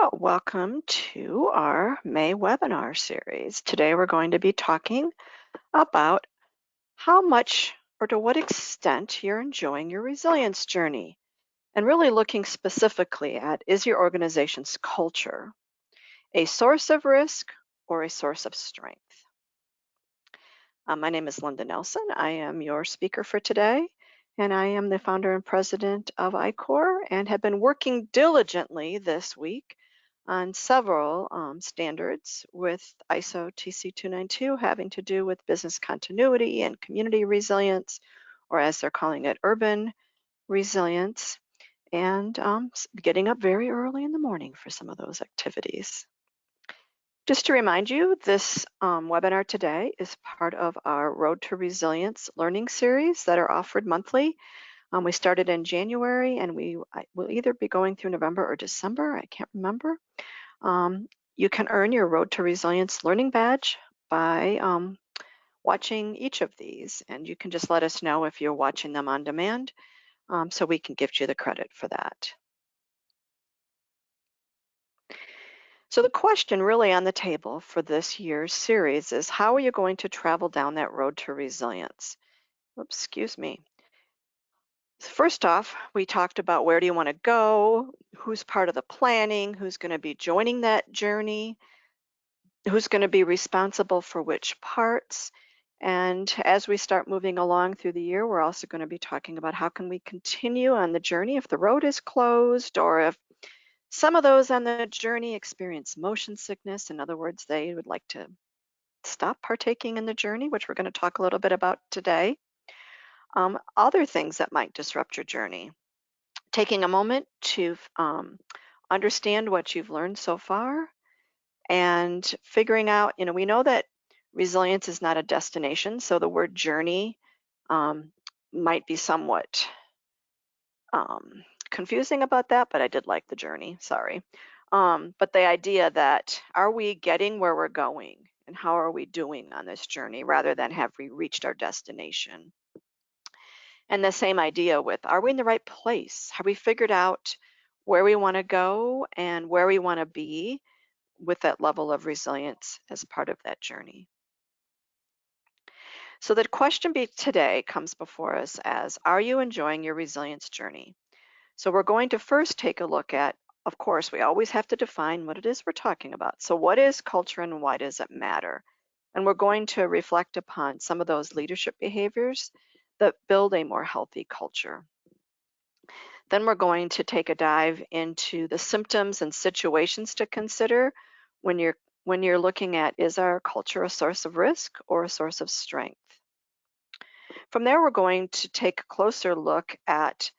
Well, welcome to our May webinar series. Today we're going to be talking about how much or to what extent you're enjoying your resilience journey and really looking specifically at, is your organization's culture a source of risk or a source of strength? My name is Linda Nelson. I am your speaker for today, and I am the founder and president of ICOR and have been working diligently this week on several standards with ISO TC 292 having to do with business continuity and community resilience, or as they're calling it, urban resilience, and getting up very early in the morning for some of those activities. Just to remind you, this webinar today is part of our Road to Resilience learning series that are offered monthly. We started in January and we will either be going through November or December, I can't remember. You can earn your Road to Resilience learning badge by watching each of these, and you can just let us know if you're watching them on demand so we can give you the credit for that. So the question really on the table for this year's series is, how are you going to travel down that road to resilience? Oops, excuse me. First off, we talked about where do you want to go, who's part of the planning, who's going to be joining that journey, who's going to be responsible for which parts. And as we start moving along through the year, we're also going to be talking about how can we continue on the journey if the road is closed, or if some of those on the journey experience motion sickness. In other words, they would like to stop partaking in the journey, which we're going to talk a little bit about today. Other things that might disrupt your journey. Taking a moment to understand what you've learned so far and figuring out, we know that resilience is not a destination, so the word journey might be somewhat confusing about that, but I did like the journey, sorry. But the idea that, are we getting where we're going and how are we doing on this journey rather than have we reached our destination? And the same idea with, are we in the right place? Have we figured out where we want to go and where we want to be with that level of resilience as part of that journey? So the question today comes before us as, are you enjoying your resilience journey? So we're going to first take a look at, of course, we always have to define what it is we're talking about. So what is culture and why does it matter? And we're going to reflect upon some of those leadership behaviors that build a more healthy culture. Then we're going to take a dive into the symptoms and situations to consider when you're looking at, is our culture a source of risk or a source of strength? From there, we're going to take a closer look at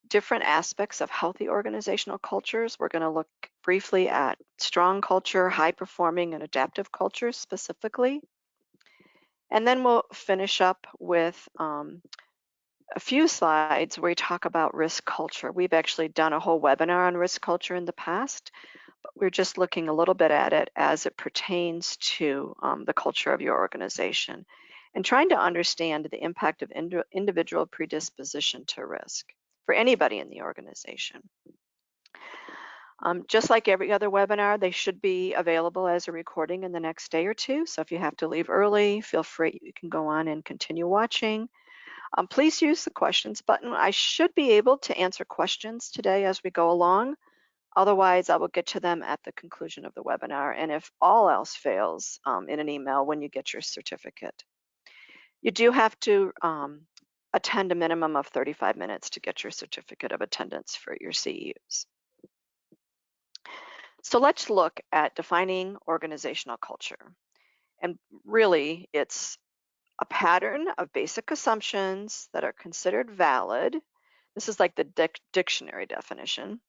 different aspects of healthy organizational cultures. We're going to look briefly at strong culture, high performing and adaptive cultures specifically. And then we'll finish up with a few slides where we talk about risk culture. We've actually done a whole webinar on risk culture in the past, but we're just looking a little bit at it as it pertains to the culture of your organization and trying to understand the impact of individual predisposition to risk for anybody in the organization. Just like every other webinar, they should be available as a recording in the next day or two. So if you have to leave early, feel free, you can go on and continue watching. Please use the questions button. I should be able to answer questions today as we go along. Otherwise, I will get to them at the conclusion of the webinar, and if all else fails, in an email when you get your certificate. You do have to attend a minimum of 35 minutes to get your certificate of attendance for your CEUs. So let's look at defining organizational culture. And really, it's a pattern of basic assumptions that are considered valid. This is like the dictionary definition,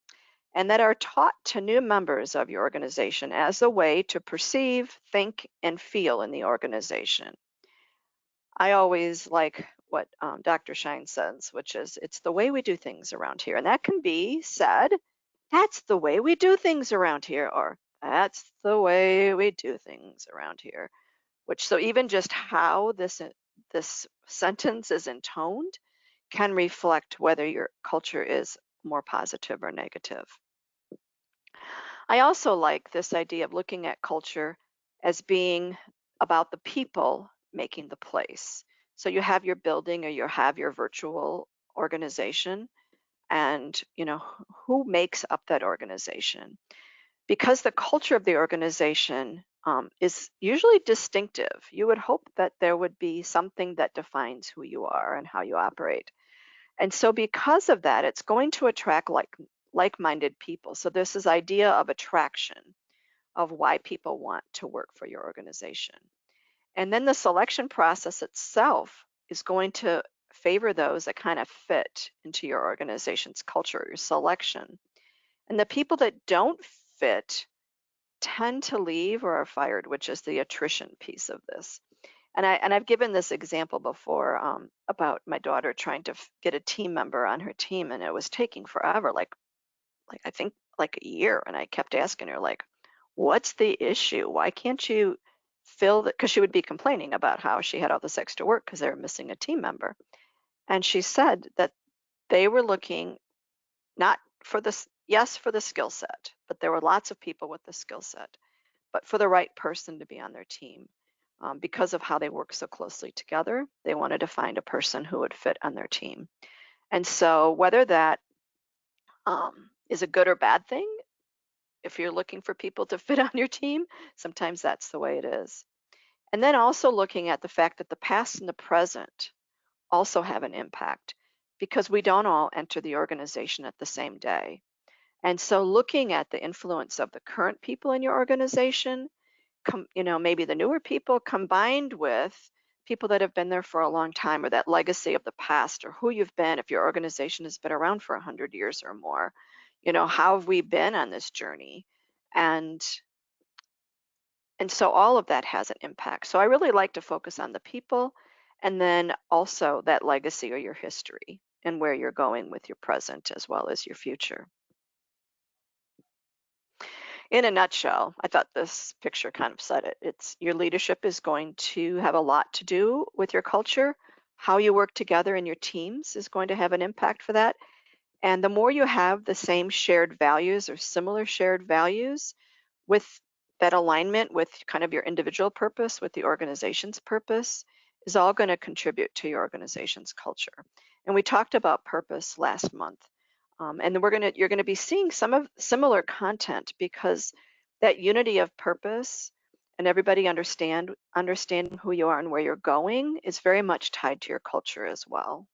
and that are taught to new members of your organization as a way to perceive, think, and feel in the organization. I always like what Dr. Shine says, which is, it's the way we do things around here. And that can be said, that's the way we do things around here, or that's the way we do things around here. So even just how this sentence is intoned can reflect whether your culture is more positive or negative. I also like this idea of looking at culture as being about the people making the place. So you have your building or you have your virtual organization, and who makes up that organization, because the culture of the organization is usually distinctive. You would hope that there would be something that defines who you are and how you operate. And so because of that, it's going to attract like-minded people. So there's this idea of attraction, of why people want to work for your organization. And then the selection process itself is going to favor those that kind of fit into your organization's culture, your selection. And the people that don't fit tend to leave or are fired, which is the attrition piece of this. And I've given this example before about my daughter trying to get a team member on her team, and it was taking forever, like I think like a year. And I kept asking her, like, what's the issue? Why can't you fill that? Because she would be complaining about how she had all this extra work because they were missing a team member. And she said that they were looking not for this, yes, for the skill set, but there were lots of people with the skill set, but for the right person to be on their team. Because of how they work so closely together, they wanted to find a person who would fit on their team. And so, whether that is a good or bad thing, if you're looking for people to fit on your team, sometimes that's the way it is. And then also looking at the fact that the past and the present also have an impact, because we don't all enter the organization at the same day. And so looking at the influence of the current people in your organization, maybe the newer people combined with people that have been there for a long time, or that legacy of the past, or who you've been, if your organization has been around for 100 years or more, how have we been on this journey? And and so all of that has an impact. So I really like to focus on the people, and then also that legacy or your history and where you're going with your present as well as your future. In a nutshell, I thought this picture kind of said it. It's your leadership is going to have a lot to do with your culture. How you work together in your teams is going to have an impact for that. And the more you have the same shared values or similar shared values, with that alignment with kind of your individual purpose, with the organization's purpose, is all going to contribute to your organization's culture. And we talked about purpose last month. And then you're gonna be seeing some of similar content, because that unity of purpose and everybody understanding who you are and where you're going is very much tied to your culture as well.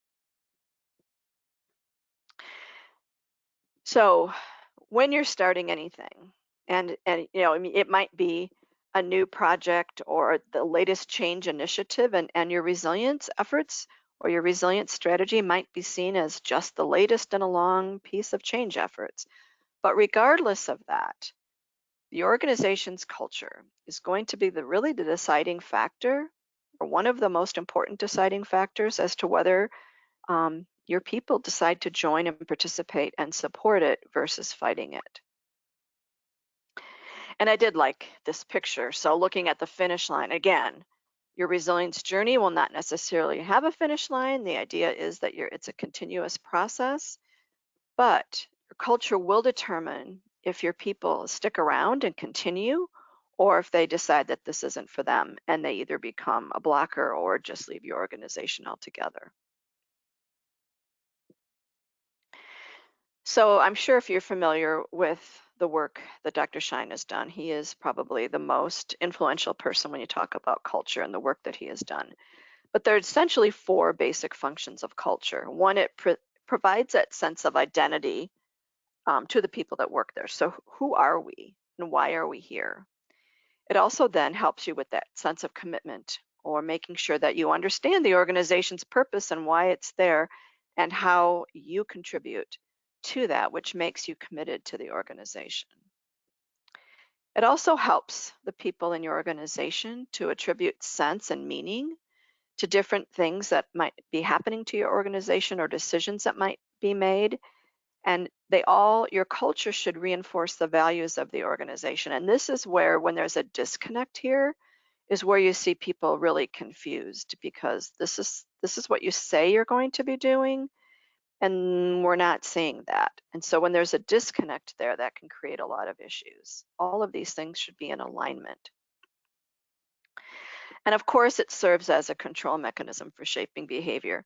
So when you're starting anything, and I mean, it might be a new project or the latest change initiative, and your resilience efforts or your resilience strategy might be seen as just the latest in a long piece of change efforts. But regardless of that, the organization's culture is going to be really the deciding factor, or one of the most important deciding factors, as to whether your people decide to join and participate and support it versus fighting it. And I did like this picture. So looking at the finish line, again, your resilience journey will not necessarily have a finish line. The idea is that it's a continuous process, but your culture will determine if your people stick around and continue, or if they decide that this isn't for them and they either become a blocker or just leave your organization altogether. So I'm sure if you're familiar with the work that Dr. Shine has done, he is probably the most influential person when you talk about culture and the work that he has done. But there are essentially four basic functions of culture. One, it provides that sense of identity to the people that work there. So who are we and why are we here? It also then helps you with that sense of commitment, or making sure that you understand the organization's purpose and why it's there and how you contribute to that, which makes you committed to the organization. It also helps the people in your organization to attribute sense and meaning to different things that might be happening to your organization or decisions that might be made. And your culture should reinforce the values of the organization. And this is where, when there's a disconnect here, is where you see people really confused, because this is what you say you're going to be doing, And we're not seeing that. And so when there's a disconnect there, that can create a lot of issues. All of these things should be in alignment. And of course, it serves as a control mechanism for shaping behavior.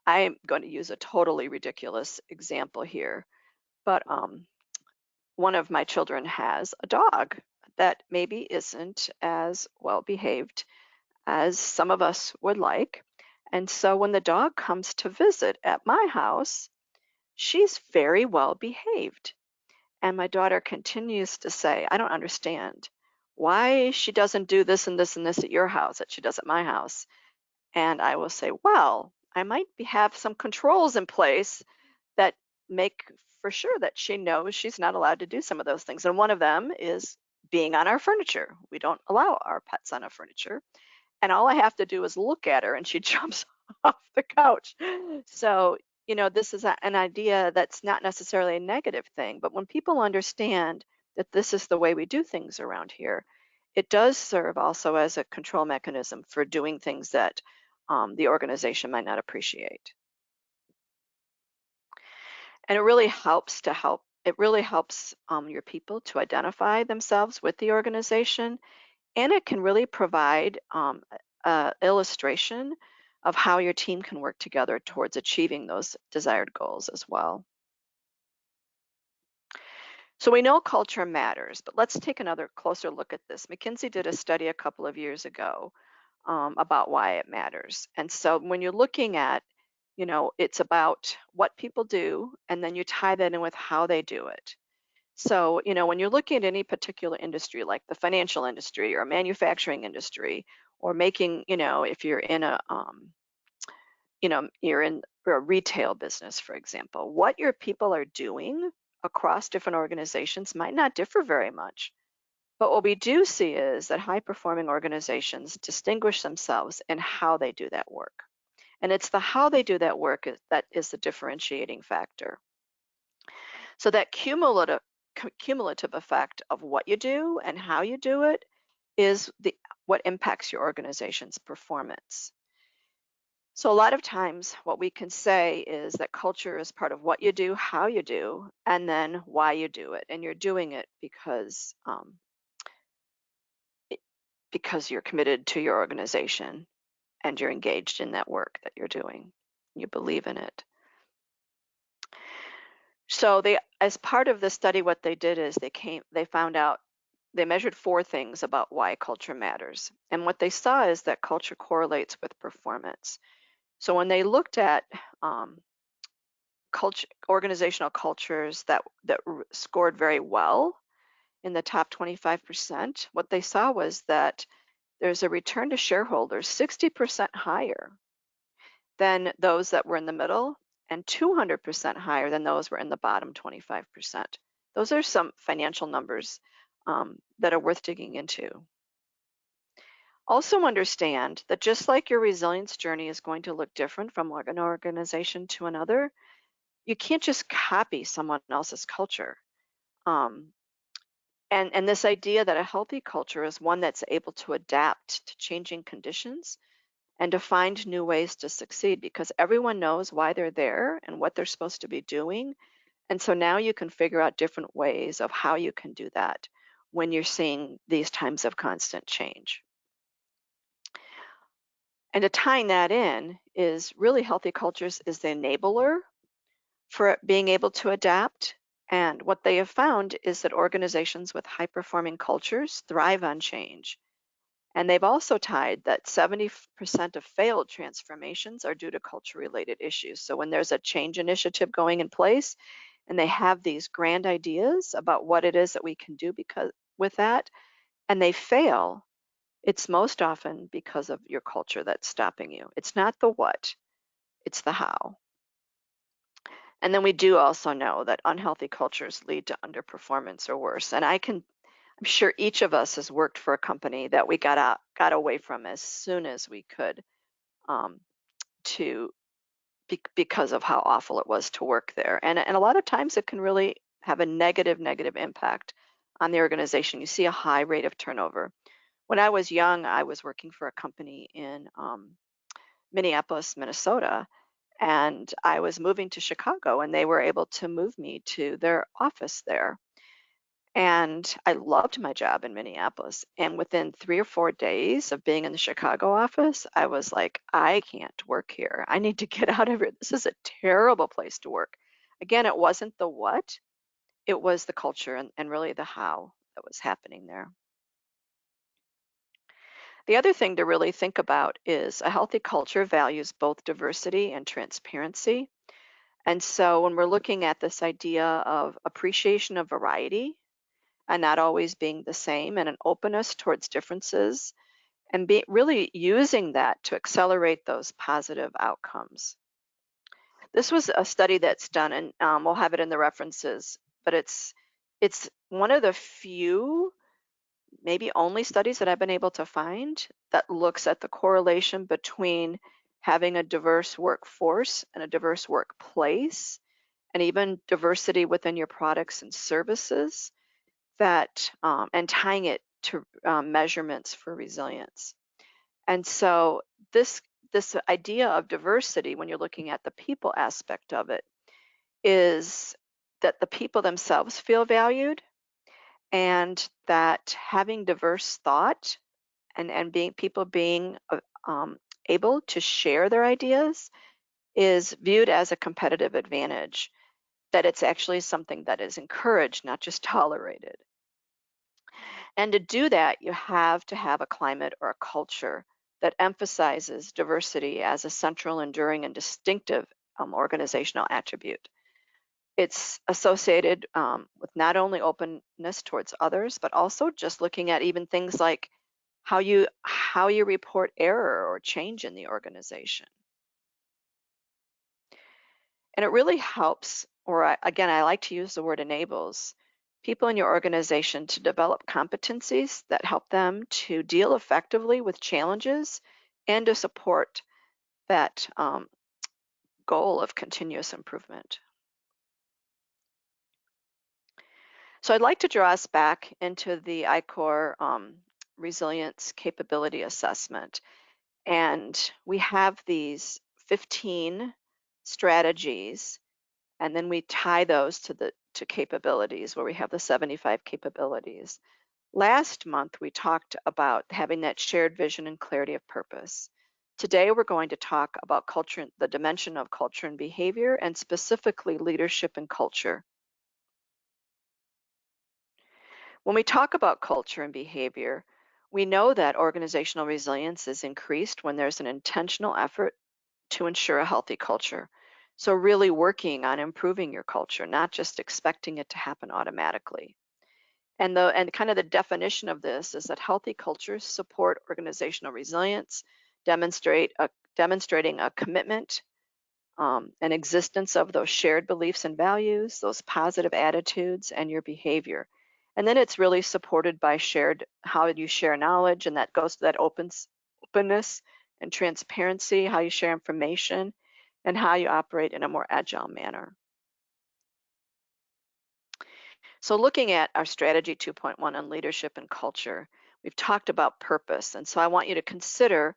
I'm going to use a totally ridiculous example here, but one of my children has a dog that maybe isn't as well behaved as some of us would like. And so when the dog comes to visit at my house, she's very well behaved. And my daughter continues to say, I don't understand why she doesn't do this and this and this at your house that she does at my house. And I will say, well, I might have some controls in place that make for sure that she knows she's not allowed to do some of those things. And one of them is being on our furniture. We don't allow our pets on our furniture. And all I have to do is look at her and she jumps off the couch. So, this is an idea that's not necessarily a negative thing, but when people understand that this is the way we do things around here, it does serve also as a control mechanism for doing things that the organization might not appreciate. And it really helps your people to identify themselves with the organization, and it can really provide a illustration of how your team can work together towards achieving those desired goals as well. So we know culture matters, but let's take another closer look at this. McKinsey did a study a couple of years ago about why it matters. And so when you're looking at, it's about what people do, and then you tie that in with how they do it. So, when you're looking at any particular industry, like the financial industry or manufacturing industry, or making, if you're in you're in a retail business, for example, what your people are doing across different organizations might not differ very much. But what we do see is that high performing organizations distinguish themselves in how they do that work. And it's the how they do that work that is the differentiating factor. So that cumulative effect of what you do and how you do it is what impacts your organization's performance. So a lot of times what we can say is that culture is part of what you do, how you do, and then why you do it. And you're doing it it- because you're committed to your organization and you're engaged in that work that you're doing. You believe in it. So as part of the study, what they did is they found out, they measured four things about why culture matters. And what they saw is that culture correlates with performance. So when they looked at organizational cultures that scored very well in the top 25%, what they saw was that there's a return to shareholders 60% higher than those that were in the middle, and 200% higher than those were in the bottom 25%. Those are some financial numbers that are worth digging into. Also understand that just like your resilience journey is going to look different from an organization to another, you can't just copy someone else's culture. Um, and this idea that a healthy culture is one that's able to adapt to changing conditions and to find new ways to succeed, because everyone knows why they're there and what they're supposed to be doing. And so now you can figure out different ways of how you can do that when you're seeing these times of constant change. And to tying that in is really healthy cultures is the enabler for being able to adapt. And what they have found is that organizations with high performing cultures thrive on change. And they've also tied that 70% of failed transformations are due to culture related issues. So when there's a change initiative going in place and they have these grand ideas about what it is that we can do because with that, and they fail, it's most often because of your culture that's stopping you. It's not the what, it's the how. And then we do also know that unhealthy cultures lead to underperformance or worse. And I'm sure each of us has worked for a company that we got away from as soon as we could, um, because of how awful it was to work there. And a lot of times it can really have a negative impact on the organization. You see a high rate of turnover. When I was young, I was working for a company in Minneapolis, Minnesota, and I was moving to Chicago, and they were able to move me to their office there. And I loved my job in Minneapolis. And within 3 or 4 days of being in the Chicago office, I was like, I can't work here. I need to get out of here. This is a terrible place to work. Again, it wasn't the what, it was the culture and really the how that was happening there. The other thing to really think about is a healthy culture values both diversity and transparency. And so when we're looking at this idea of appreciation of variety and not always being the same and an openness towards differences and really using that to accelerate those positive outcomes. This was a study that's done, and we'll have it in the references, but it's one of the few, maybe only studies that I've been able to find that looks at the correlation between having a diverse workforce and a diverse workplace, and even diversity within your products and services that and tying it to measurements for resilience. And so this idea of diversity, when you're looking at the people aspect of it, is that the people themselves feel valued, and that having diverse thought and being able to share their ideas is viewed as a competitive advantage, that it's actually something that is encouraged, not just tolerated. And to do that, you have to have a climate or a culture that emphasizes diversity as a central, enduring, and distinctive organizational attribute. It's associated with not only openness towards others, but also just looking at even things like how you report error or change in the organization. And it really helps, or again, I like to use the word enables, people in your organization to develop competencies that help them to deal effectively with challenges and to support that goal of continuous improvement. So I'd like to draw us back into the ICOR resilience capability assessment. And we have these 15 strategies, and then we tie those to capabilities where we have the 75 capabilities. Last month, we talked about having that shared vision and clarity of purpose. Today, we're going to talk about culture, the dimension of culture and behavior, and specifically leadership and culture. When we talk about culture and behavior, we know that organizational resilience is increased when there's an intentional effort to ensure a healthy culture. So really working on improving your culture, not just expecting it to happen automatically. And kind of the definition of this is that healthy cultures support organizational resilience, demonstrating a commitment, an existence of those shared beliefs and values, those positive attitudes, and your behavior. And then it's really supported by shared how you share knowledge, and that goes to that openness and transparency, how you share information, and how you operate in a more agile manner. So looking at our strategy 2.1 on leadership and culture, we've talked about purpose. And so I want you to consider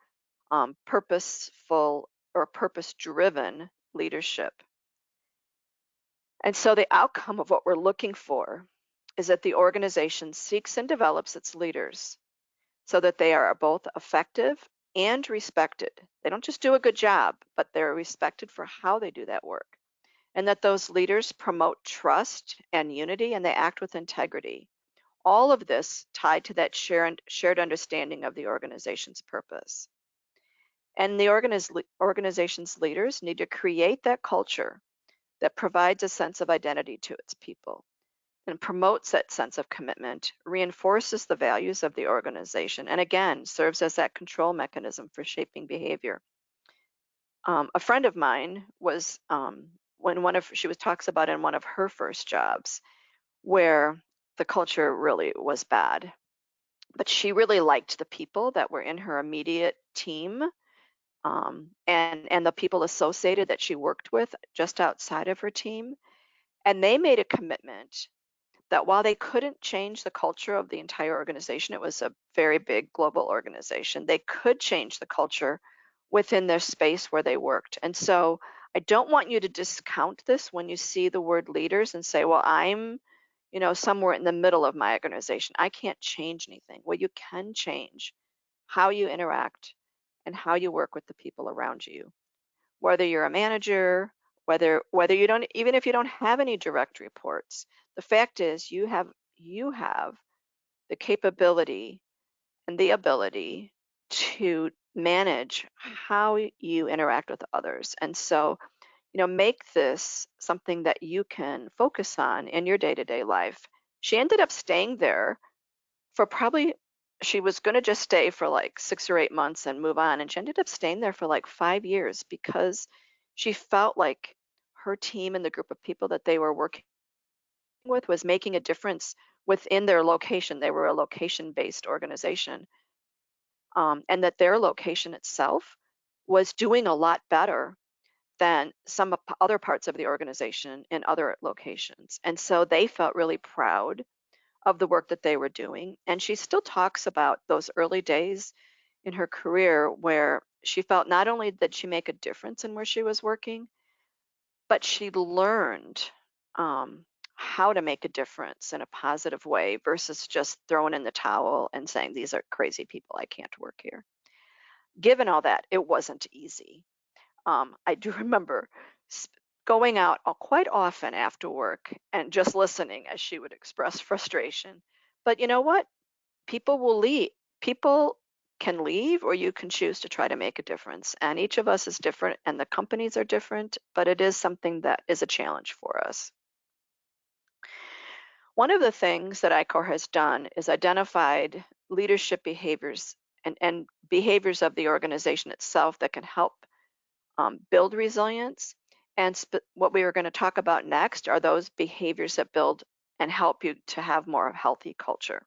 purposeful or purpose-driven leadership. And so the outcome of what we're looking for is that the organization seeks and develops its leaders so that they are both effective and respected. They don't just do a good job, but they're respected for how they do that work. And that those leaders promote trust and unity, and they act with integrity. All of this tied to that shared understanding of the organization's purpose. And the organization's leaders need to create that culture that provides a sense of identity to its people and promotes that sense of commitment, reinforces the values of the organization, and again, serves as that control mechanism for shaping behavior. A friend of mine was, when she talks about in one of her first jobs, where the culture really was bad, but she really liked the people that were in her immediate team, and the people associated that she worked with just outside of her team. And they made a commitment that while they couldn't change the culture of the entire organization, it was a very big global organization, they could change the culture within their space where they worked. And so I don't want you to discount this when you see the word leaders and say, well, I'm, somewhere in the middle of my organization. I can't change anything. Well, you can change how you interact and how you work with the people around you. Whether you're a manager, whether you don't, even if you don't have any direct reports, the fact is you have the capability and the ability to manage how you interact with others. And so, make this something that you can focus on in your day-to-day life. She ended up staying there for probably, she was going to just stay for like 6 or 8 months and move on. And she ended up staying there for like 5 years because she felt like her team and the group of people that they were working with was making a difference within their location. They were a location-based organization, and that their location itself was doing a lot better than some other parts of the organization in other locations. And so they felt really proud of the work that they were doing. And she still talks about those early days in her career where she felt not only did she make a difference in where she was working, but she learned um, how to make a difference in a positive way versus just throwing in the towel and saying, these are crazy people, I can't work here. Given all that, it wasn't easy. I do remember going out quite often after work and just listening as she would express frustration. But you know what? People will leave. People can leave, or you can choose to try to make a difference. And each of us is different, and the companies are different, but it is something that is a challenge for us. One of the things that ICOR has done is identified leadership behaviors and behaviors of the organization itself that can help build resilience. And what we are going to talk about next are those behaviors that build and help you to have more healthy culture.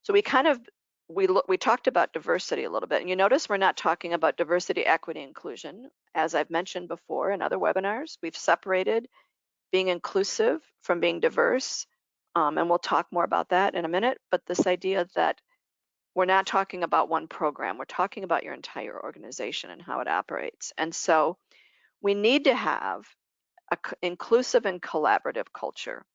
So we talked about diversity a little bit, and you notice we're not talking about diversity, equity, inclusion. As I've mentioned before in other webinars, we've separated being inclusive from being diverse, and we'll talk more about that in a minute. But this idea that we're not talking about one program, we're talking about your entire organization and how it operates. And so we need to have an inclusive and collaborative culture.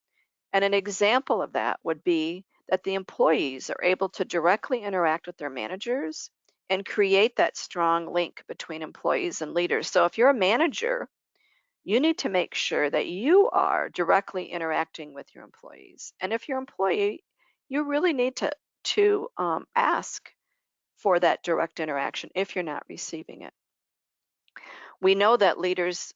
And an example of that would be that the employees are able to directly interact with their managers and create that strong link between employees and leaders. So if you're a manager, you need to make sure that you are directly interacting with your employees. And if you're an employee, you really need to ask for that direct interaction if you're not receiving it. We know that leaders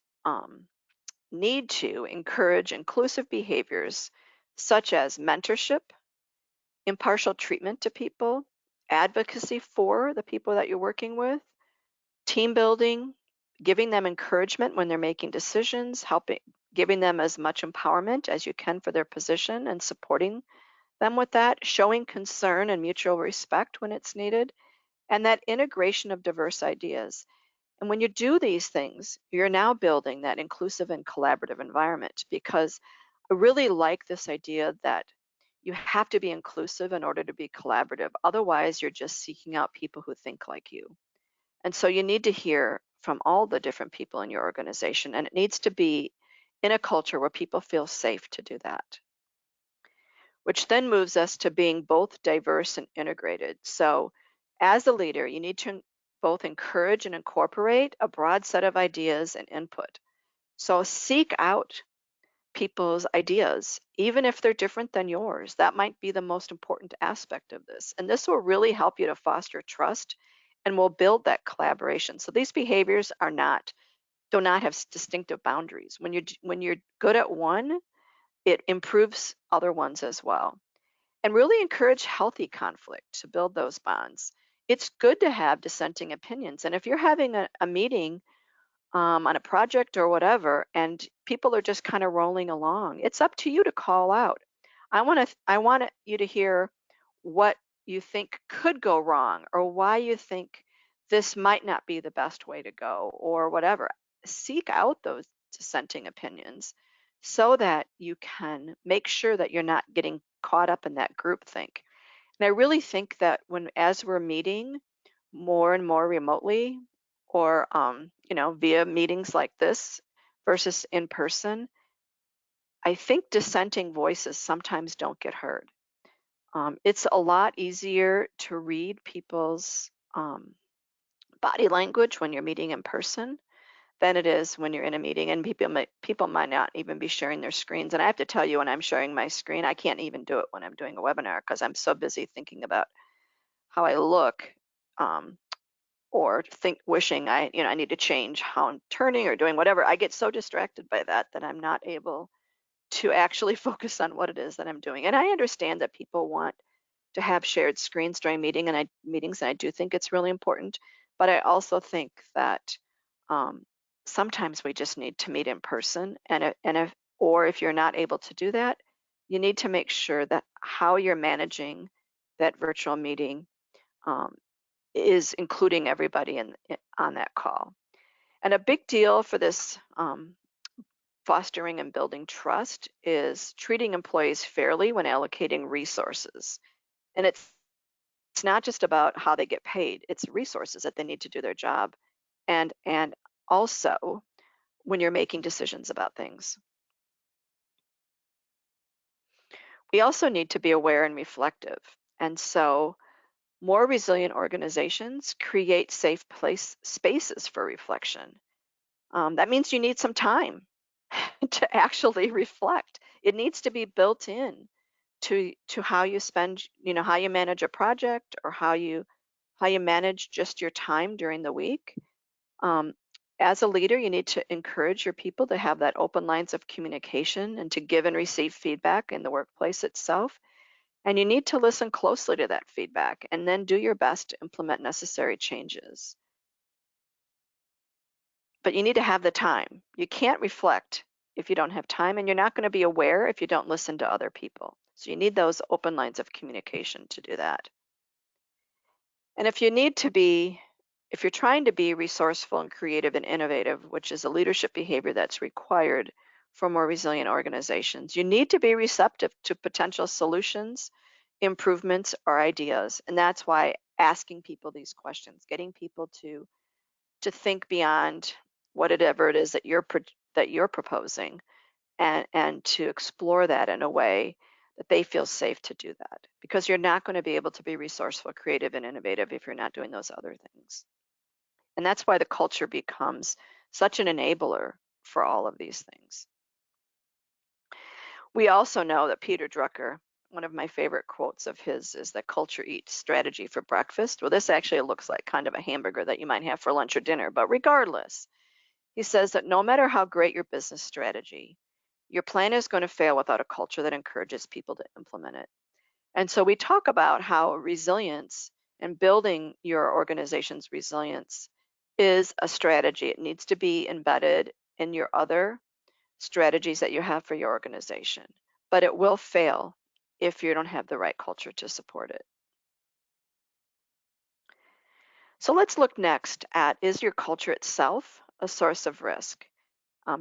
need to encourage inclusive behaviors such as mentorship, impartial treatment to people, advocacy for the people that you're working with, team building, giving them encouragement when they're making decisions, giving them as much empowerment as you can for their position and supporting them with that, showing concern and mutual respect when it's needed, and that integration of diverse ideas. And when you do these things, you're now building that inclusive and collaborative environment, because I really like this idea that you have to be inclusive in order to be collaborative. Otherwise, you're just seeking out people who think like you. And so you need to hear from all the different people in your organization, and it needs to be in a culture where people feel safe to do that, which then moves us to being both diverse and integrated. So as a leader, you need to both encourage and incorporate a broad set of ideas and input. So seek out people's ideas, even if they're different than yours. That might be the most important aspect of this. And this will really help you to foster trust and will build that collaboration. So these behaviors do not have distinctive boundaries. When you're good at one, it improves other ones as well. And really encourage healthy conflict to build those bonds. It's good to have dissenting opinions. And if you're having a meeting on a project or whatever, and people are just kind of rolling along, it's up to you to call out. I want you to hear what you think could go wrong, or why you think this might not be the best way to go, or whatever. Seek out those dissenting opinions so that you can make sure that you're not getting caught up in that group think. And I really think that as we're meeting more and more remotely, or via meetings like this, versus in person, I think dissenting voices sometimes don't get heard. It's a lot easier to read people's body language when you're meeting in person than it is when you're in a meeting, and people might not even be sharing their screens. And I have to tell you, when I'm sharing my screen, I can't even do it when I'm doing a webinar because I'm so busy thinking about how I look, um, or wishing I need to change how I'm turning or doing whatever. I get so distracted by that that I'm not able to actually focus on what it is that I'm doing. And I understand that people want to have shared screens during meetings, and I do think it's really important. But I also think that um, sometimes we just need to meet in person, or if you're not able to do that, you need to make sure that how you're managing that virtual meeting um, is including everybody on that call. And a big deal for this fostering and building trust is treating employees fairly when allocating resources. And it's not just about how they get paid, it's resources that they need to do their job. And also when you're making decisions about things. We also need to be aware and reflective. And so more resilient organizations create safe spaces for reflection. That means you need some time to actually reflect. It needs to be built in to how you spend, how you manage a project, or how you manage just your time during the week. Um, as a leader, you need to encourage your people to have that open lines of communication and to give and receive feedback in the workplace itself. And you need to listen closely to that feedback and then do your best to implement necessary changes. But you need to have the time. You can't reflect if you don't have time, and you're not going to be aware if you don't listen to other people. So you need those open lines of communication to do that. And if you're trying to be resourceful and creative and innovative, which is a leadership behavior that's required for more resilient organizations, you need to be receptive to potential solutions, improvements, or ideas. And that's why asking people these questions, getting people to think beyond whatever it is that you're proposing, and to explore that in a way that they feel safe to do that, because you're not going to be able to be resourceful, creative, and innovative if you're not doing those other things. And that's why the culture becomes such an enabler for all of these things. We also know that Peter Drucker, one of my favorite quotes of his is that culture eats strategy for breakfast. Well, this actually looks like kind of a hamburger that you might have for lunch or dinner, but regardless, he says that no matter how great your business strategy, your plan is going to fail without a culture that encourages people to implement it. And so we talk about how resilience and building your organization's resilience is a strategy. It needs to be embedded in your other strategies that you have for your organization, but it will fail if you don't have the right culture to support it. So let's look next at, is your culture itself a source of risk?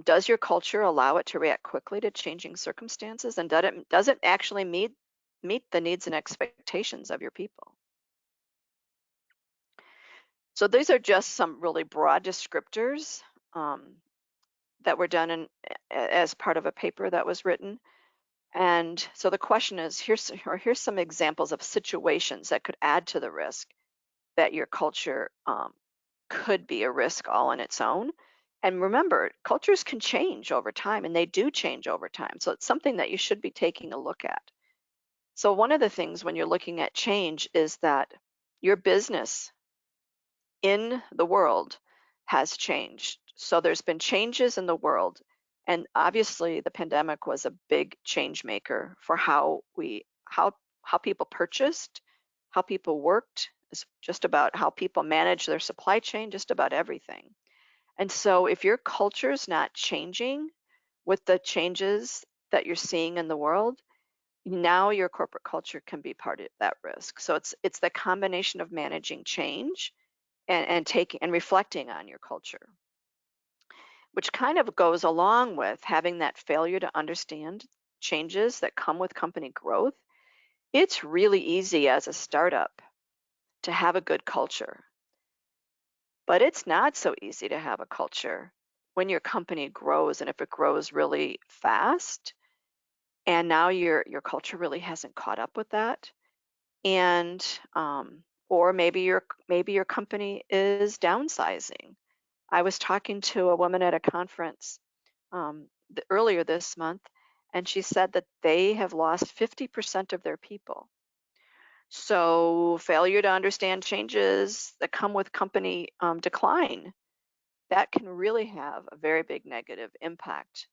Does your culture allow it to react quickly to changing circumstances? And does it actually meet the needs and expectations of your people? So these are just some really broad descriptors um, that were done as part of a paper that was written. And so the question is, here's some examples of situations that could add to the risk that your culture could be a risk all on its own. And remember, cultures can change over time, and they do change over time. So it's something that you should be taking a look at. So one of the things when you're looking at change is that your business in the world has changed. So there's been changes in the world, and obviously the pandemic was a big change maker for how people purchased, how people worked, it's just about how people manage their supply chain, just about everything. And so if your culture is not changing with the changes that you're seeing in the world, now your corporate culture can be part of that risk. So it's the combination of managing change and taking and reflecting on your culture, which kind of goes along with having that failure to understand changes that come with company growth. It's really easy as a startup to have a good culture, but it's not so easy to have a culture when your company grows, and if it grows really fast, and now your culture really hasn't caught up with that, and or maybe your company is downsizing. I was talking to a woman at a conference earlier this month, and she said that they have lost 50% of their people. So failure to understand changes that come with company decline, that can really have a very big negative impact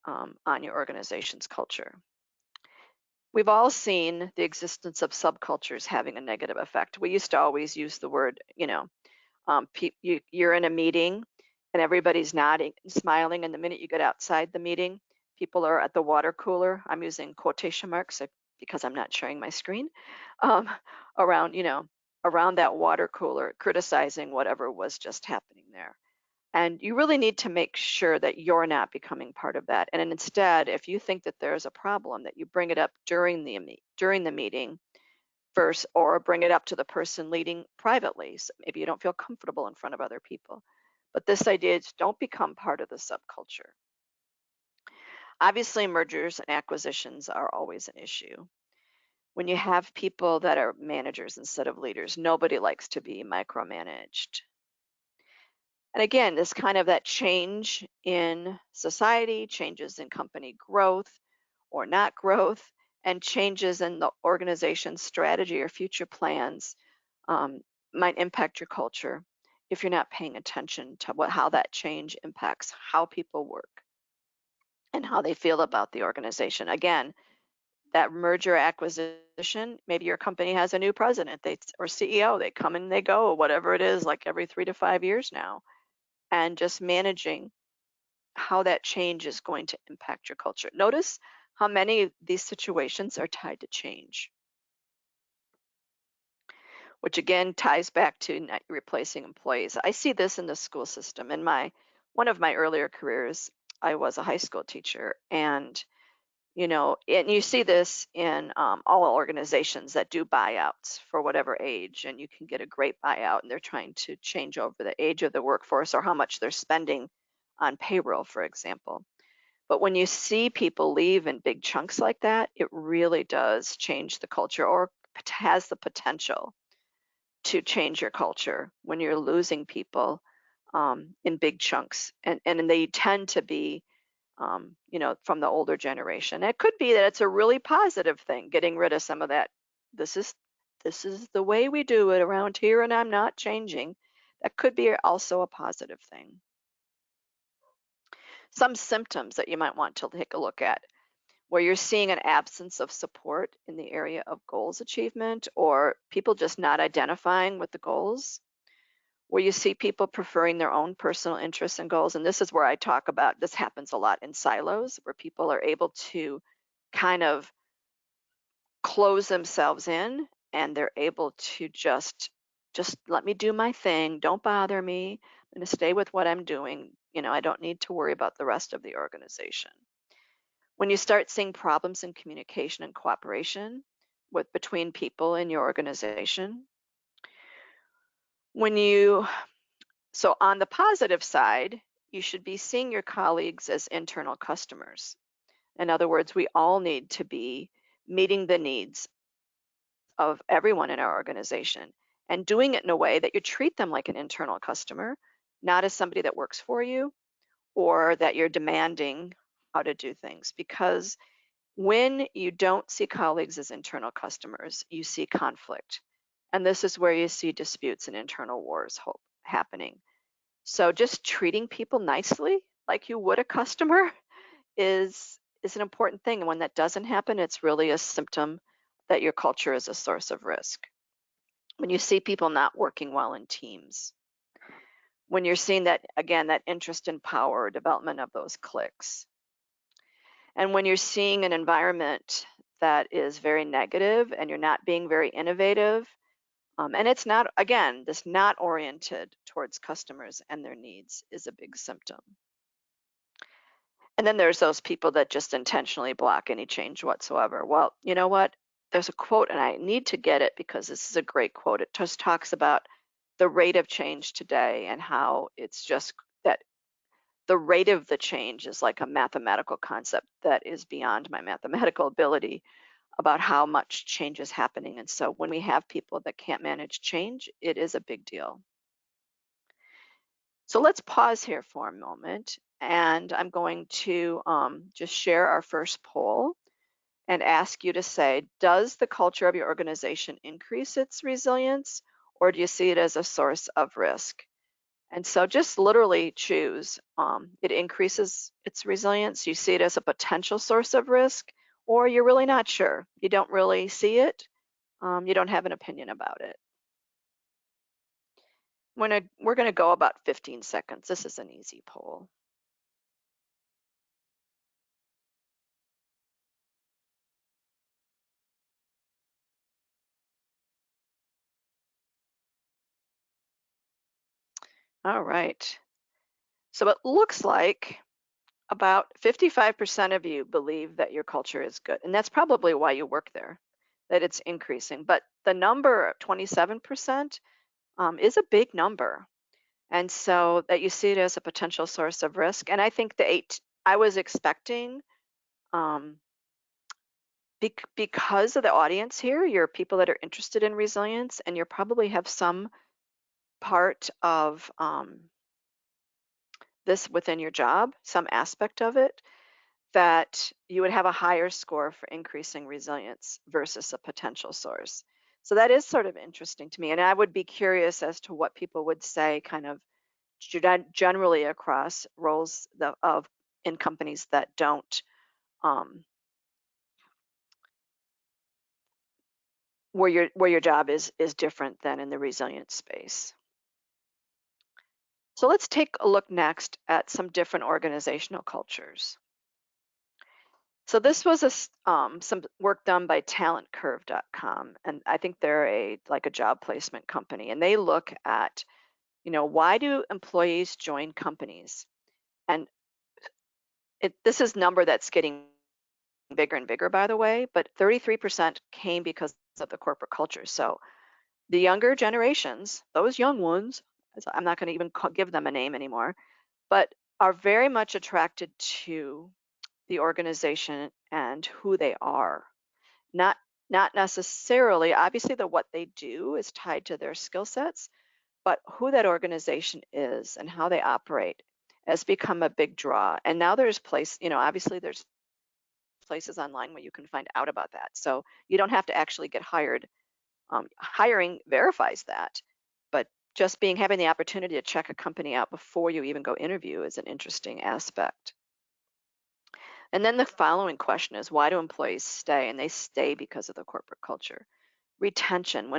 on your organization's culture. We've all seen the existence of subcultures having a negative effect. We used to always use the word, you're in a meeting and everybody's nodding and smiling, and the minute you get outside the meeting, people are at the water cooler. I'm using quotation marks because I'm not sharing my screen. Um, around, around that water cooler, criticizing whatever was just happening there. And you really need to make sure that you're not becoming part of that. And instead, if you think that there's a problem, that you bring it up during the meeting first, or bring it up to the person leading privately. So maybe you don't feel comfortable in front of other people. But this idea is don't become part of the subculture. Obviously, mergers and acquisitions are always an issue. When you have people that are managers instead of leaders, nobody likes to be micromanaged. And again, this kind of that change in society, changes in company growth or not growth, and changes in the organization's strategy or future plans um, might impact your culture if you're not paying attention to how that change impacts how people work and how they feel about the organization. Again, that merger acquisition, maybe your company has a new president or CEO, they come and they go, whatever it is, like every 3 to 5 years now, and just managing how that change is going to impact your culture. Notice how many of these situations are tied to change, which again ties back to not replacing employees. I see this in the school system. In one of my earlier careers, I was a high school teacher, and and you see this in all organizations that do buyouts for whatever age, and you can get a great buyout, and they're trying to change over the age of the workforce or how much they're spending on payroll, for example. But when you see people leave in big chunks like that, it really does change the culture, or has the potential to change your culture when you're losing people in big chunks. And they tend to be, from the older generation. It could be that it's a really positive thing, getting rid of some of that. This is this is the way we do it around here, and I'm not changing. That could be also a positive thing. Some symptoms that you might want to take a look at, where you're seeing an absence of support in the area of goals achievement, or people just not identifying with the goals, where you see people preferring their own personal interests and goals. And this is where I talk about this happens a lot in silos, where people are able to kind of close themselves in, and they're able to just let me do my thing, don't bother me, I'm going to stay with what I'm doing. I don't need to worry about the rest of the organization. When you start seeing problems in communication and cooperation between people in your organization, when you so on the positive side, you should be seeing your colleagues as internal customers. In other words, we all need to be meeting the needs of everyone in our organization, and doing it in a way that you treat them like an internal customer, not as somebody that works for you or that you're demanding how to do things. Because when you don't see colleagues as internal customers, you see conflict. And this is where you see disputes and internal wars happening. So just treating people nicely, like you would a customer, is an important thing. And when that doesn't happen, it's really a symptom that your culture is a source of risk. When you see people not working well in teams, when you're seeing that, again, that interest in power, development of those cliques, and when you're seeing an environment that is very negative and you're not being very innovative, and it's not, again, this not oriented towards customers and their needs is a big symptom. And then there's those people that just intentionally block any change whatsoever. Well, you know what? There's a quote, and I need to get it because this is a great quote. It just talks about the rate of change today and how it's just that the rate of the change is like a mathematical concept that is beyond my mathematical ability about how much change is happening. And so when we have people that can't manage change, it is a big deal. So let's pause here for a moment, and I'm going to just share our first poll and ask you to say, does the culture of your organization increase its resilience, or do you see it as a source of risk? And so just literally choose, it increases its resilience, you see it as a potential source of risk, or you're really not sure. You don't really see it, you don't have an opinion about it. We're gonna go about 15 seconds. This is an easy poll. All right. So it looks like about 55% of you believe that your culture is good. And that's probably why you work there, that it's increasing. But the number, 27%, is a big number. And so that you see it as a potential source of risk. And I think I was expecting, um, because of the audience here, you're people that are interested in resilience, and you probably have some part of this within your job, some aspect of it, that you would have a higher score for increasing resilience versus a potential source. So that is sort of interesting to me. And I would be curious as to what people would say kind of generally across roles of in companies that don't, um, where your job is different than in the resilience space. So let's take a look next at some different organizational cultures. So this was some work done by talentcurve.com, and I think they're like a job placement company, and they look at, why do employees join companies? And this is number that's getting bigger and bigger, by the way, but 33% came because of the corporate culture. So the younger generations, those young ones, I'm not going to even give them a name anymore, but are very much attracted to the organization and who they are. Not not necessarily, obviously the what they do is tied to their skill sets, but who that organization is and how they operate has become a big draw. And now obviously there's places online where you can find out about that. So you don't have to actually get hired. Hiring verifies that, but just having the opportunity to check a company out before you even go interview is an interesting aspect. And then the following question is, why do employees stay? And they stay because of the corporate culture. Retention.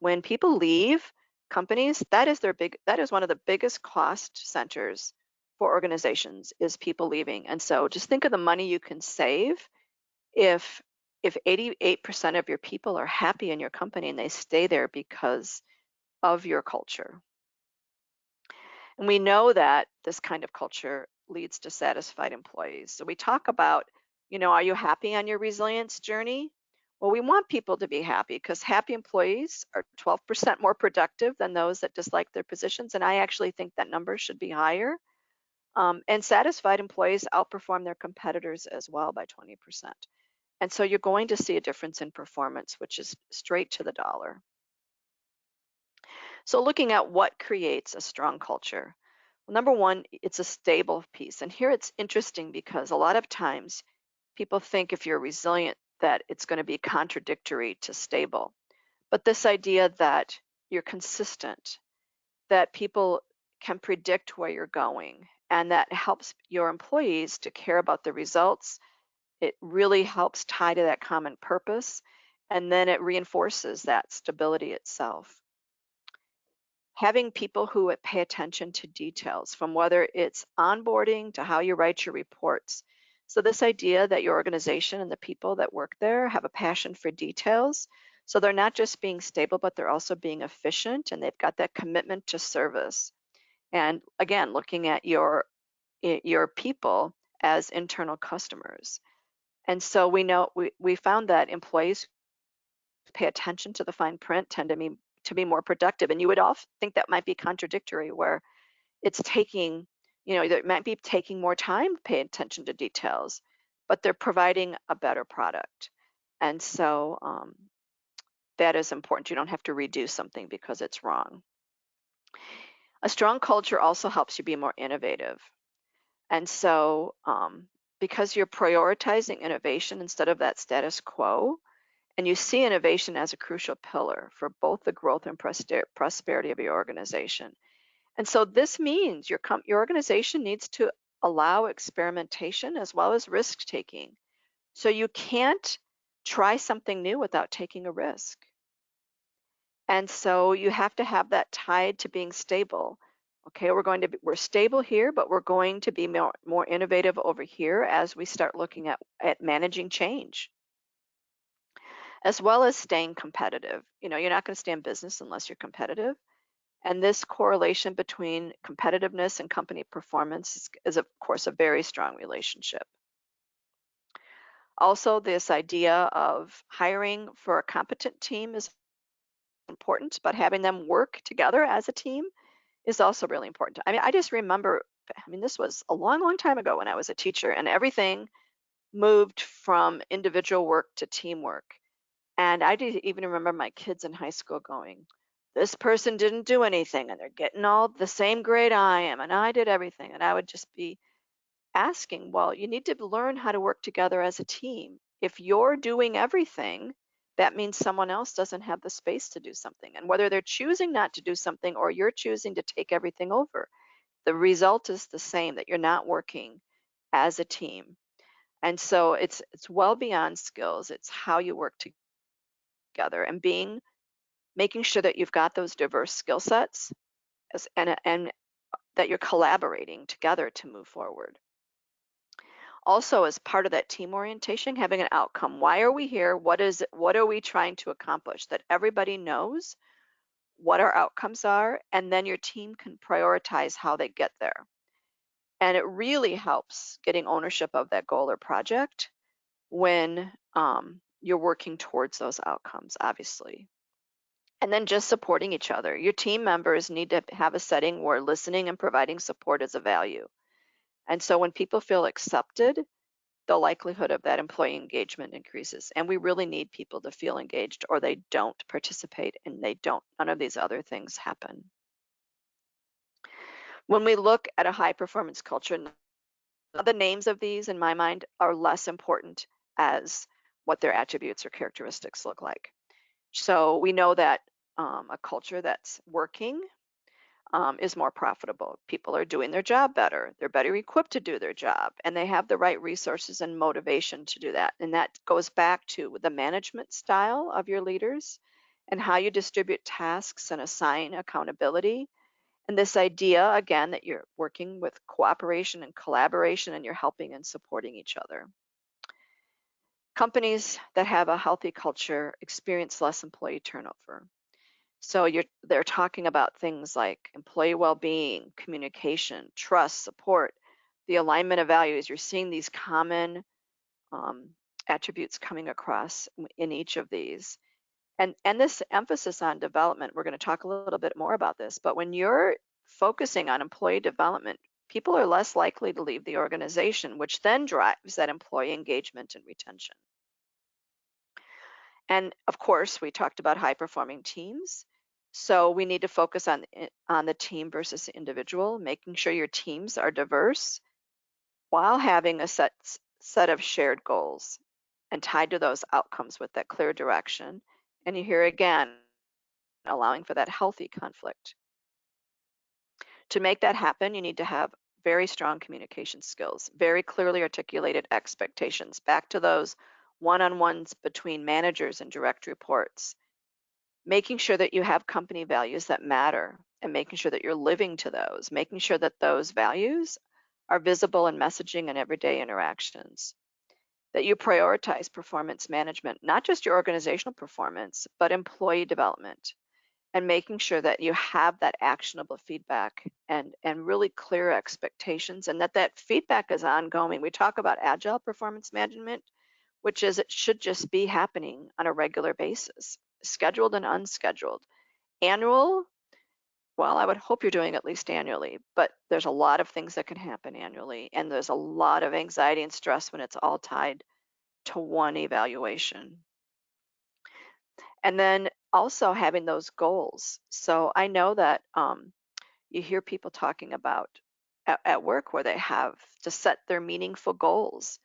When people leave companies, that is one of the biggest cost centers for organizations, is people leaving. And so just think of the money you can save if 88% of your people are happy in your company and they stay there because of your culture. And we know that this kind of culture leads to satisfied employees. So we talk about, are you happy on your resilience journey? Well, we want people to be happy because happy employees are 12% more productive than those that dislike their positions. And I actually think that number should be higher. And satisfied employees outperform their competitors as well by 20%. And so you're going to see a difference in performance, which is straight to the dollar. So looking at what creates a strong culture. Well, number one, it's a stable piece. And here it's interesting because a lot of times people think if you're resilient that it's going to be contradictory to stable. But this idea that you're consistent, that people can predict where you're going, and that helps your employees to care about the results. It really helps tie to that common purpose, and then it reinforces that stability itself. Having people who pay attention to details, from whether it's onboarding to how you write your reports. So this idea that your organization and the people that work there have a passion for details. So they're not just being stable, but they're also being efficient, and they've got that commitment to service. And again, looking at your people as internal customers. And so we found that employees pay attention to the fine print tend to be more productive. And you would all think that might be contradictory, where it's taking, They might be taking more time to pay attention to details, but they're providing a better product. And so that is important. You don't have to redo something because it's wrong. A strong culture also helps you be more innovative. And so because you're prioritizing innovation instead of that status quo, and you see innovation as a crucial pillar for both the growth and prosperity of your organization. And so this means your organization needs to allow experimentation as well as risk taking. So you can't try something new without taking a risk. And so you have to have that tied to being stable. Okay, we're stable here, but we're going to be more innovative over here as we start looking at managing change, as well as staying competitive. You're not going to stay in business unless you're competitive. And this correlation between competitiveness and company performance is of course, a very strong relationship. Also, this idea of hiring for a competent team is important, but having them work together as a team is also really important. I mean, I just remember, this was a long, long time ago when I was a teacher, and everything moved from individual work to teamwork. And I did even remember my kids in high school going, this person didn't do anything, and they're getting all the same grade I am, and I did everything. And I would just be asking, well, you need to learn how to work together as a team. If you're doing everything, that means someone else doesn't have the space to do something. And whether they're choosing not to do something or you're choosing to take everything over, the result is the same, that you're not working as a team. And so it's well beyond skills. It's how you work together and making sure that you've got those diverse skill sets and that you're collaborating together to move forward. Also, as part of that team orientation, having an outcome. Why are we here? What are we trying to accomplish? That everybody knows what our outcomes are, and then your team can prioritize how they get there. And it really helps getting ownership of that goal or project when you're working towards those outcomes, obviously. And then just supporting each other. Your team members need to have a setting where listening and providing support is a value. And so when people feel accepted, the likelihood of that employee engagement increases. And we really need people to feel engaged, or they don't participate and none of these other things happen. When we look at a high performance culture, the names of these in my mind are less important as what their attributes or characteristics look like. So we know that a culture that's working is more profitable. People are doing their job better. They're better equipped to do their job, and they have the right resources and motivation to do that. And that goes back to the management style of your leaders and how you distribute tasks and assign accountability. And this idea, again, that you're working with cooperation and collaboration and you're helping and supporting each other. Companies that have a healthy culture experience less employee turnover. So they're talking about things like employee well-being, communication, trust, support, the alignment of values. You're seeing these common attributes coming across in each of these. And this emphasis on development, we're going to talk a little bit more about this, but when you're focusing on employee development, people are less likely to leave the organization, which then drives that employee engagement and retention. And of course, we talked about high performing teams. So we need to focus on the team versus the individual, making sure your teams are diverse while having a set of shared goals and tied to those outcomes with that clear direction. And you hear again, allowing for that healthy conflict. To make that happen, you need to have very strong communication skills, very clearly articulated expectations, back to those one-on-ones between managers and direct reports, making sure that you have company values that matter and making sure that you're living to those, making sure that those values are visible in messaging and everyday interactions, that you prioritize performance management, not just your organizational performance, but employee development, and making sure that you have that actionable feedback and really clear expectations, and that feedback is ongoing. We talk about agile performance management, which is it should just be happening on a regular basis, scheduled and unscheduled, annual Well, I would hope you're doing at least annually, but there's a lot of things that can happen annually, and there's a lot of anxiety and stress when it's all tied to one evaluation. And then also having those goals. So I know that you hear people talking about at work where they have to set their meaningful goals,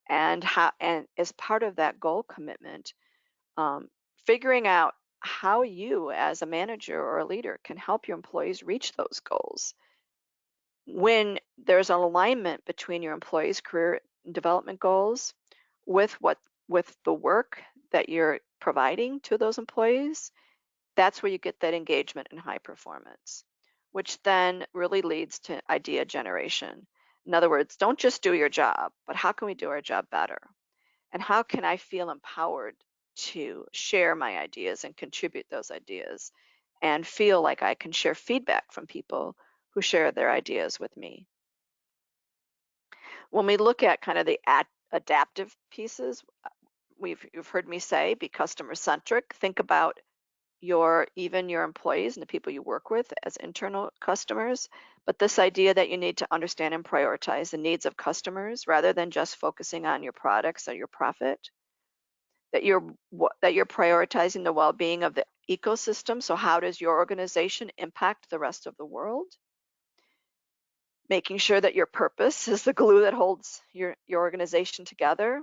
and how, and as part of that goal commitment, um, figuring out how you as a manager or a leader can help your employees reach those goals. When there's an alignment between your employees' career development goals with with the work that you're providing to those employees, that's where you get that engagement and high performance, which then really leads to idea generation. In other words, don't just do your job, but how can we do our job better? And how can I feel empowered to share my ideas and contribute those ideas and feel like I can share feedback from people who share their ideas with me? When we look at kind of the adaptive pieces, you've heard me say be customer centric. Think about even your employees and the people you work with as internal customers, but this idea that you need to understand and prioritize the needs of customers rather than just focusing on your products or your profit, that you're prioritizing the well-being of the ecosystem. So how does your organization impact the rest of the world? Making sure that your purpose is the glue that holds your organization together,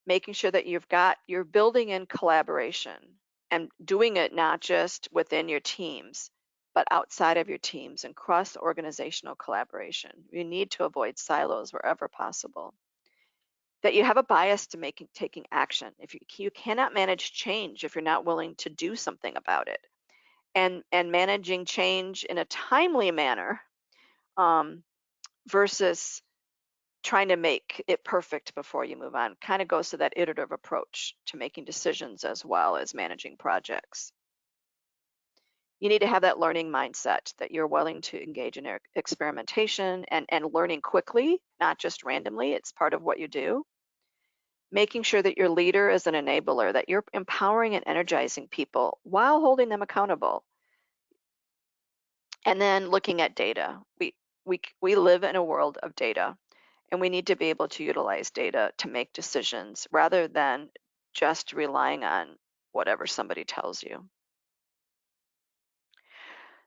making sure that you're building in collaboration and doing it not just within your teams, but outside of your teams and cross organizational collaboration. You need to avoid silos wherever possible. That you have a bias to taking action. If you cannot manage change if you're not willing to do something about it, and managing change in a timely manner, um, versus trying to make it perfect before you move on, kind of goes to that iterative approach to making decisions as well as managing projects. You need to have that learning mindset that you're willing to engage in experimentation and learning quickly, not just randomly. It's part of what you do. Making sure that your leader is an enabler, that you're empowering and energizing people while holding them accountable. And then looking at data. We live in a world of data, and we need to be able to utilize data to make decisions rather than just relying on whatever somebody tells you.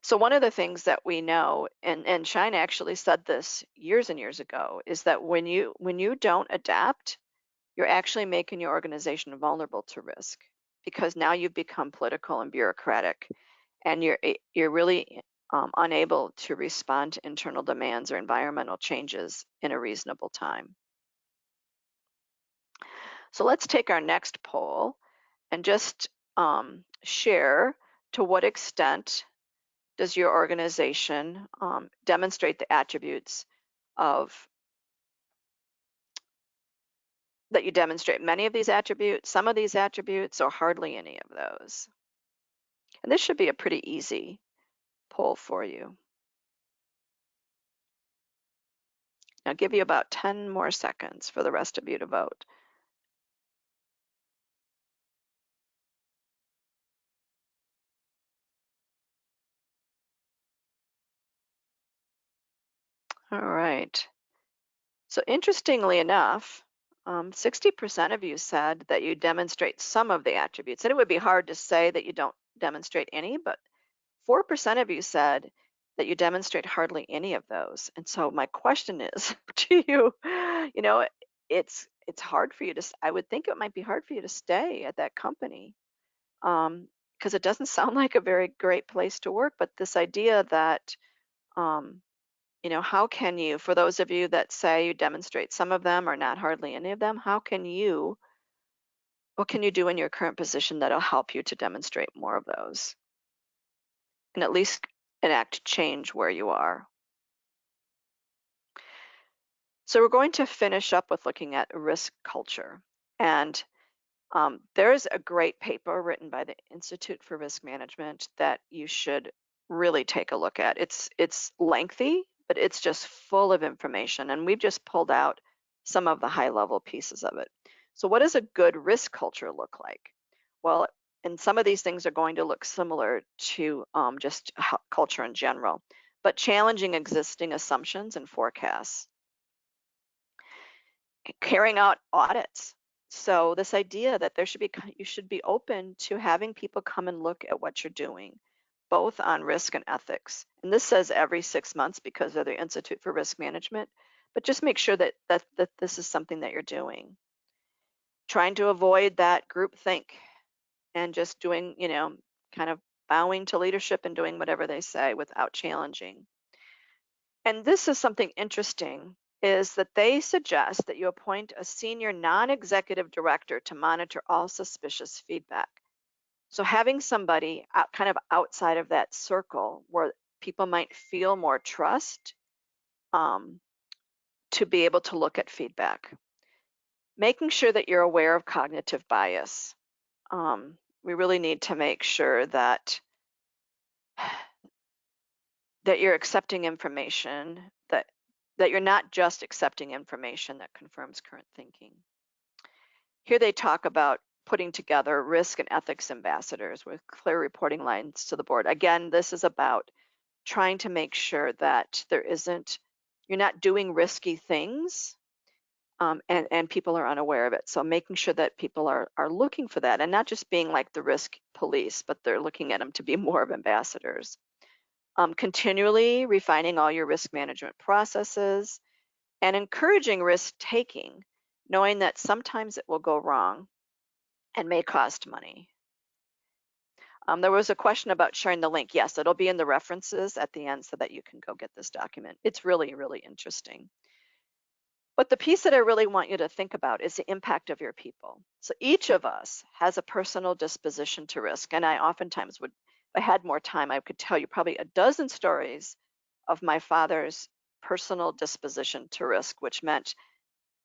So one of the things that we know, and China actually said this years and years ago, is that when you don't adapt, you're actually making your organization vulnerable to risk, because now you've become political and bureaucratic, and you're really unable to respond to internal demands or environmental changes in a reasonable time. So let's take our next poll and just share, to what extent does your organization demonstrate the attributes of that you demonstrate many of these attributes, some of these attributes, or hardly any of those? And this should be a pretty easy poll for you. I'll give you about 10 more seconds for the rest of you to vote. All right. So interestingly enough, 60% of you said that you demonstrate some of the attributes. And it would be hard to say that you don't demonstrate any, but 4% of you said that you demonstrate hardly any of those. And so my question is, do you, you know, it's hard for you to, I would think it might be hard for you to stay at that company, because it doesn't sound like a very great place to work. But this idea that, um, how can you, for those of you that say you demonstrate some of them or not hardly any of them, what can you do in your current position that'll help you to demonstrate more of those and at least enact change where you are? So we're going to finish up with looking at risk culture. And there's a great paper written by the Institute for Risk Management that you should really take a look at. It's lengthy, but it's just full of information, and we've just pulled out some of the high level pieces of it. So what does a good risk culture look like? Well, And some of these things are going to look similar to just culture in general, but challenging existing assumptions and forecasts, carrying out audits. So this idea that you should be open to having people come and look at what you're doing, both on risk and ethics. And this says every 6 months because of the Institute for Risk Management, but just make sure that this is something that you're doing. Trying to avoid that group think and just doing, kind of bowing to leadership and doing whatever they say without challenging. And this is something interesting is that they suggest that you appoint a senior non-executive director to monitor all suspicious feedback. So having somebody kind of outside of that circle where people might feel more trust um, to be able to look at feedback. Making sure that you're aware of cognitive bias. We really need to make sure that you're accepting information, that you're not just accepting information that confirms current thinking. Here they talk about putting together risk and ethics ambassadors with clear reporting lines to the board. Again, this is about trying to make sure that you're not doing risky things, and people are unaware of it. So making sure that people are looking for that and not just being like the risk police, but they're looking at them to be more of ambassadors. Continually refining all your risk management processes and encouraging risk taking, knowing that sometimes it will go wrong and may cost money. There was a question about sharing the link. Yes, it'll be in the references at the end so that you can go get this document. It's really, really interesting. But the piece that I really want you to think about is the impact of your people. So each of us has a personal disposition to risk. And I oftentimes would, if I had more time, I could tell you probably a dozen stories of my father's personal disposition to risk, which meant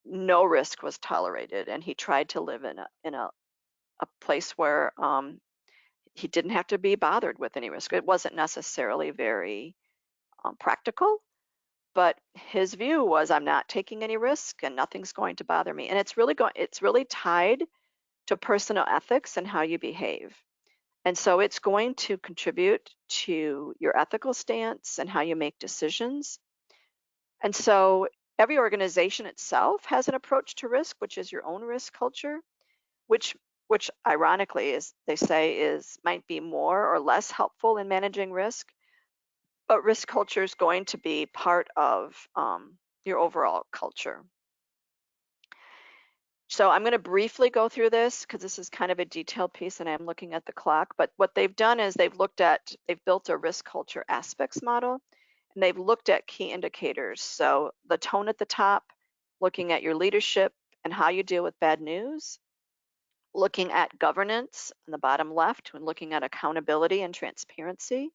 no risk was tolerated. And he tried to live in a place where he didn't have to be bothered with any risk. It wasn't necessarily very practical, but his view was I'm not taking any risk and nothing's going to bother me. And it's really tied to personal ethics and how you behave. And so it's going to contribute to your ethical stance and how you make decisions. And so every organization itself has an approach to risk, which is your own risk culture, which which ironically is they say is might be more or less helpful in managing risk, but risk culture is going to be part of your overall culture. So I'm going to briefly go through this because this is kind of a detailed piece and I'm looking at the clock. But what they've done is they've built a risk culture aspects model and they've looked at key indicators. So the tone at the top, looking at your leadership and how you deal with bad news, looking at governance on the bottom left, when looking at accountability and transparency.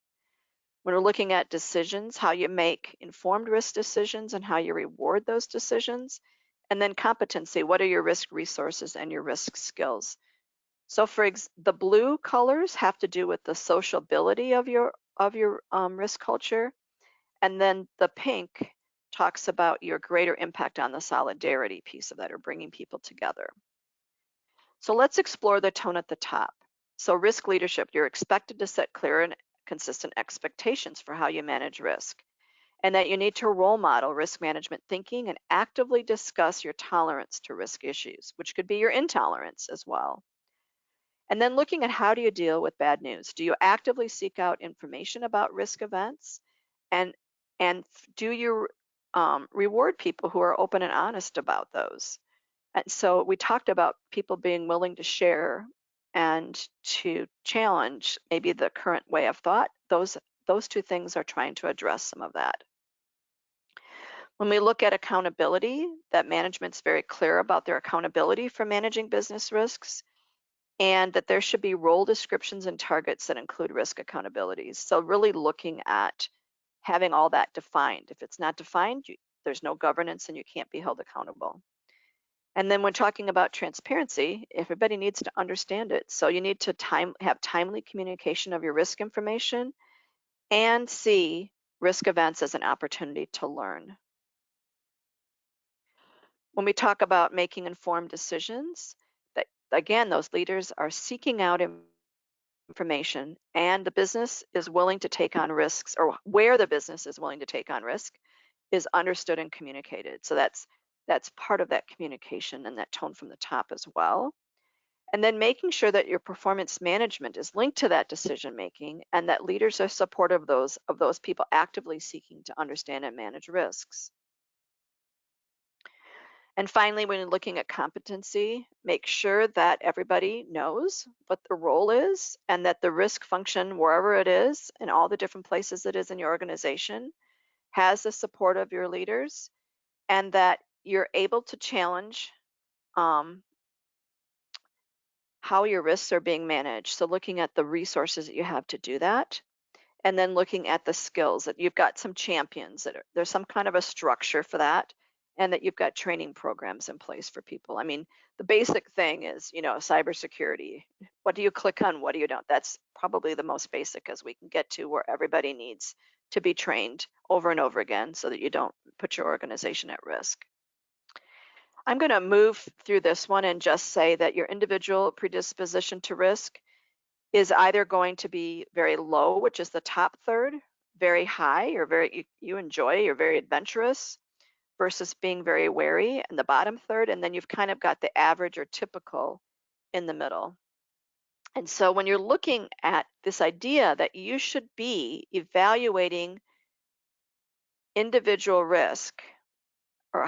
When we're looking at decisions, how you make informed risk decisions and how you reward those decisions. And then competency, what are your risk resources and your risk skills? So the blue colors have to do with the sociability of your risk culture. And then the pink talks about your greater impact on the solidarity piece of that or bringing people together. So let's explore the tone at the top. So risk leadership, you're expected to set clear and consistent expectations for how you manage risk, and that you need to role model risk management thinking and actively discuss your tolerance to risk issues, which could be your intolerance as well. And then looking at how do you deal with bad news? Do you actively seek out information about risk events? And, and do you reward people who are open and honest about those? And so we talked about people being willing to share and to challenge maybe the current way of thought. Those two things are trying to address some of that. When we look at accountability, that management's very clear about their accountability for managing business risks and that there should be role descriptions and targets that include risk accountabilities. So really looking at having all that defined. If it's not defined, there's no governance and you can't be held accountable. And then when talking about transparency, everybody needs to understand it. So you need to have timely communication of your risk information and see risk events as an opportunity to learn. When we talk about making informed decisions, that again, those leaders are seeking out information and the business is willing to take on risks, or where the business is willing to take on risk, is understood and communicated. So that's part of that communication and that tone from the top as well. And then making sure that your performance management is linked to that decision making and that leaders are supportive of those people actively seeking to understand and manage risks. And finally, when you're looking at competency, make sure that everybody knows what the role is and that the risk function, wherever it is, in all the different places it is in your organization, has the support of your leaders, and that you're able to challenge um, how your risks are being managed. So looking at the resources that you have to do that, and then looking at the skills that you've got some champions there's some kind of a structure for that, and that you've got training programs in place for people. I mean, the basic thing is, cybersecurity. What do you click on? What do you don't? That's probably the most basic as we can get to, where everybody needs to be trained over and over again so that you don't put your organization at risk. I'm going to move through this one and just say that your individual predisposition to risk is either going to be very low, which is the top third, very high, you enjoy, you're very adventurous, versus being very wary in the bottom third, and then you've kind of got the average or typical in the middle. And so when you're looking at this idea that you should be evaluating individual risk, or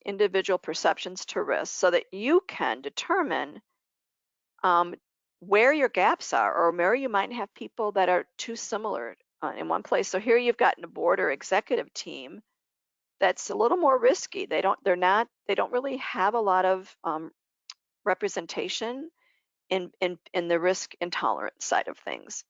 individual perceptions to risk, so that you can determine um, where your gaps are, or where you might have people that are too similar in one place. So here you've got a board or executive team that's a little more risky. They don't really have a lot of representation in the risk intolerance side of things.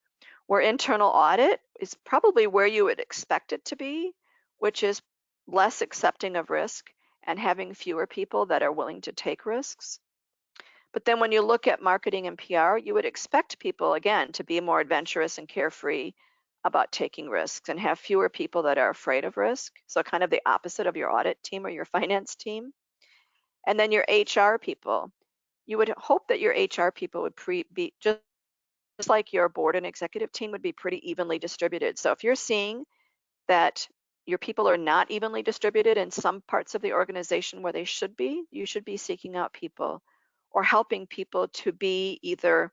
Where internal audit is probably where you would expect it to be, which is less accepting of risk and having fewer people that are willing to take risks. But then when you look at marketing and PR, you would expect people, again, to be more adventurous and carefree about taking risks and have fewer people that are afraid of risk. So kind of the opposite of your audit team or your finance team. And then your HR people, you would hope that your HR people would be just like your board and executive team would be pretty evenly distributed. So if you're seeing that your people are not evenly distributed in some parts of the organization where they should be, you should be seeking out people or helping people to be either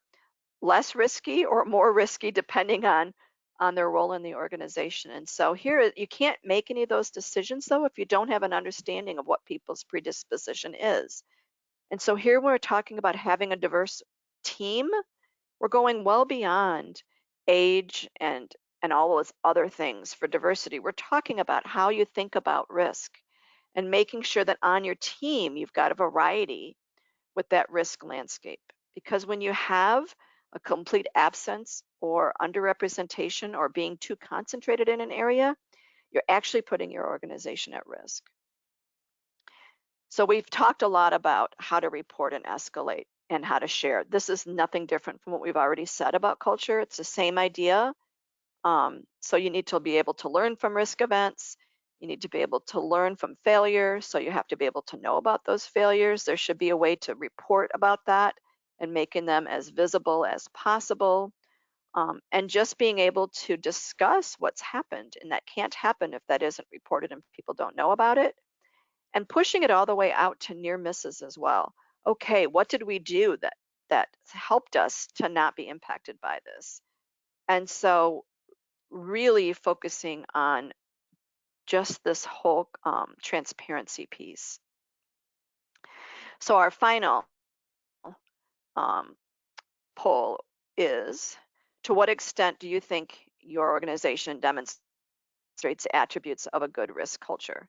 less risky or more risky depending on their role in the organization. And so here you can't make any of those decisions though if you don't have an understanding of what people's predisposition is. And so here we're talking about having a diverse team. We're going well beyond age and all those other things for diversity. We're talking about how you think about risk and making sure that on your team you've got a variety with that risk landscape. Because when you have a complete absence or underrepresentation or being too concentrated in an area, you're actually putting your organization at risk. So we've talked a lot about how to report and escalate and how to share. This is nothing different from what we've already said about culture. It's the same idea. So you need to be able to learn from risk events. You need to be able to learn from failure. So you have to be able to know about those failures. There should be a way to report about that and making them as visible as possible. And just being able to discuss what's happened. And that can't happen if that isn't reported and people don't know about it. And pushing it all the way out to near misses as well. Okay, what did we do that helped us to not be impacted by this? And so really focusing on just this whole transparency piece. So our final um, poll is, to what extent do you think your organization demonstrates attributes of a good risk culture?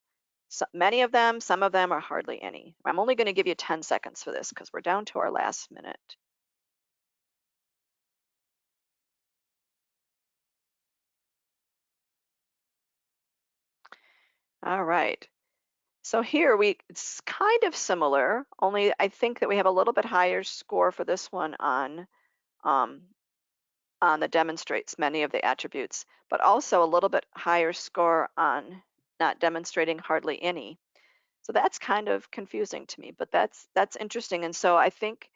So many of them, some of them, are hardly any. I'm only going to give you 10 seconds for this because we're down to our last minute. All right. So here it's kind of similar, only I think that we have a little bit higher score for this one um, on the demonstrates many of the attributes, but also a little bit higher score on not demonstrating hardly any. So that's kind of confusing to me, but that's interesting. And so I think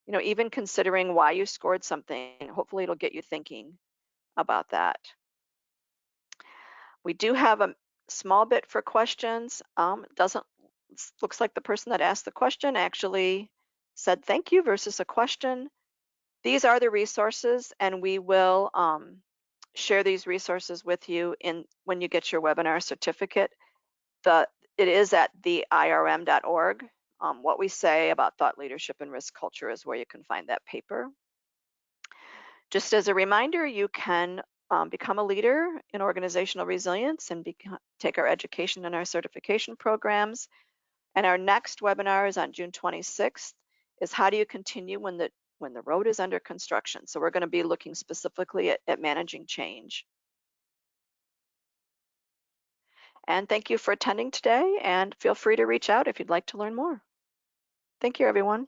even considering why you scored something. Hopefully, it'll get you thinking about that. We do have a small bit for questions. It doesn't looks like the person that asked the question actually said thank you versus a question. These are the resources, and we will share these resources with you in when you get your webinar certificate. It is at theirm.org. What we say about thought leadership and risk culture is where you can find that paper. Just as a reminder, you can become a leader in organizational resilience and take our education and our certification programs. And our next webinar is on June 26th, is how do you continue when the road is under construction? So we're going to be looking specifically at managing change. And thank you for attending today, and feel free to reach out if you'd like to learn more. Thank you, everyone.